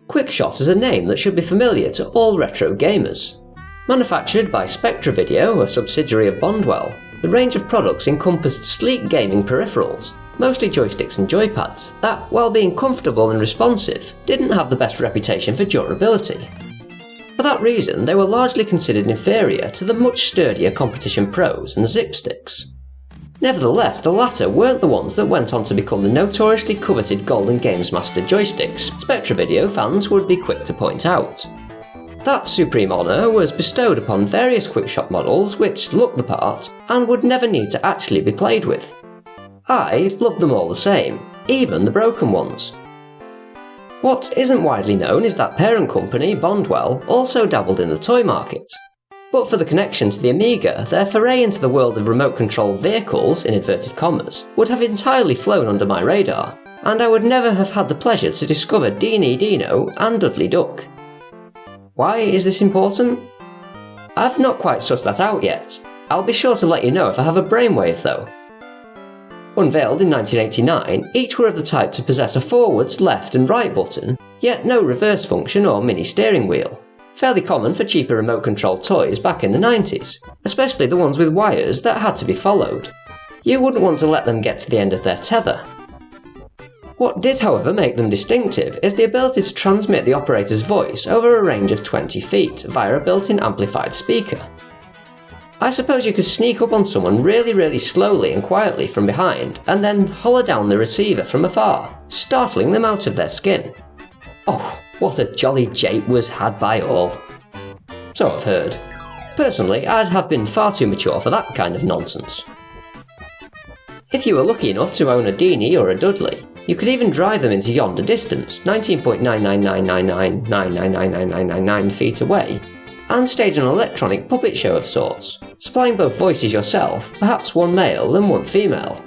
Quickshot is a name that should be familiar to all retro gamers. Manufactured by Spectra Video, a subsidiary of Bondwell, the range of products encompassed sleek gaming peripherals, mostly joysticks and joypads, that, while being comfortable and responsive, didn't have the best reputation for durability. For that reason, they were largely considered inferior to the much sturdier Competition Pros and Zip Sticks. Nevertheless, the latter weren't the ones that went on to become the notoriously coveted Golden Games Master joysticks Spectra Video fans would be quick to point out. That supreme honour was bestowed upon various Quickshot models which looked the part and would never need to actually be played with. I loved them all the same, even the broken ones. What isn't widely known is that parent company, Bondwell, also dabbled in the toy market. But for the connection to the Amiga, their foray into the world of remote control vehicles, in inverted commas, would have entirely flown under my radar, and I would never have had the pleasure to discover Deenie, Dino and Dudley Duck. Why is this important? I've not quite sussed that out yet. I'll be sure to let you know if I have a brainwave though. Unveiled in 1989, each were of the type to possess a forward, left and right button, yet no reverse function or mini steering wheel. Fairly common for cheaper remote control toys back in the 90s, especially the ones with wires that had to be followed. You wouldn't want to let them get to the end of their tether. What did however make them distinctive is the ability to transmit the operator's voice over a range of 20 feet via a built-in amplified speaker. I suppose you could sneak up on someone really slowly and quietly from behind and then holler down the receiver from afar, startling them out of their skin. Oh, what a jolly jape was had by all. So I've heard. Personally, I'd have been far too mature for that kind of nonsense. If you were lucky enough to own a Deenie or a Dudley, you could even drive them into yonder distance, 19.99999999999 feet away, and stage an electronic puppet show of sorts, supplying both voices yourself, perhaps one male and one female.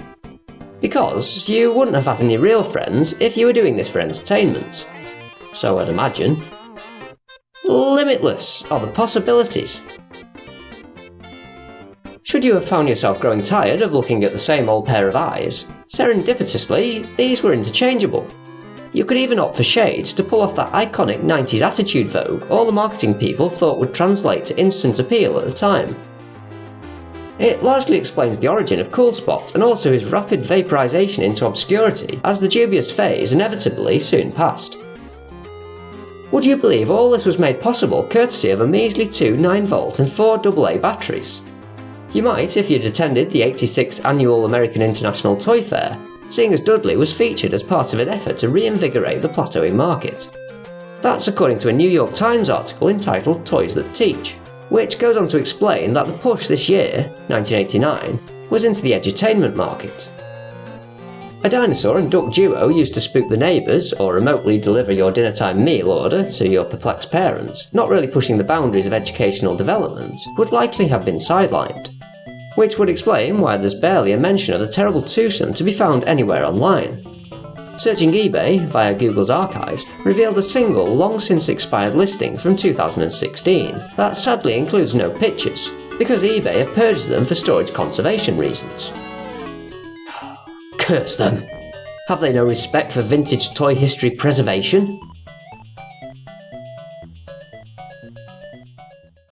Because you wouldn't have had any real friends if you were doing this for entertainment. So I'd imagine. Limitless are the possibilities. Should you have found yourself growing tired of looking at the same old pair of eyes, serendipitously, these were interchangeable. You could even opt for shades to pull off that iconic 90s attitude vogue all the marketing people thought would translate to instant appeal at the time. It largely explains the origin of Cool Spot and also his rapid vaporization into obscurity as the dubious phase inevitably soon passed. Would you believe all this was made possible courtesy of a measly 2 9V and 4 AA batteries? You might if you'd attended the 86th Annual American International Toy Fair, seeing as Dudley was featured as part of an effort to reinvigorate the plateauing market. That's according to a New York Times article entitled Toys That Teach, which goes on to explain that the push this year, 1989, was into the edutainment market. A dinosaur and duck duo used to spook the neighbours or remotely deliver your dinnertime meal order to your perplexed parents, not really pushing the boundaries of educational development, would likely have been sidelined. Which would explain why there's barely a mention of the terrible twosome to be found anywhere online. Searching eBay via Google's archives revealed a single long since expired listing from 2016 that sadly includes no pictures, because eBay have purged them for storage conservation reasons. Curse them! Have they no respect for vintage toy history preservation?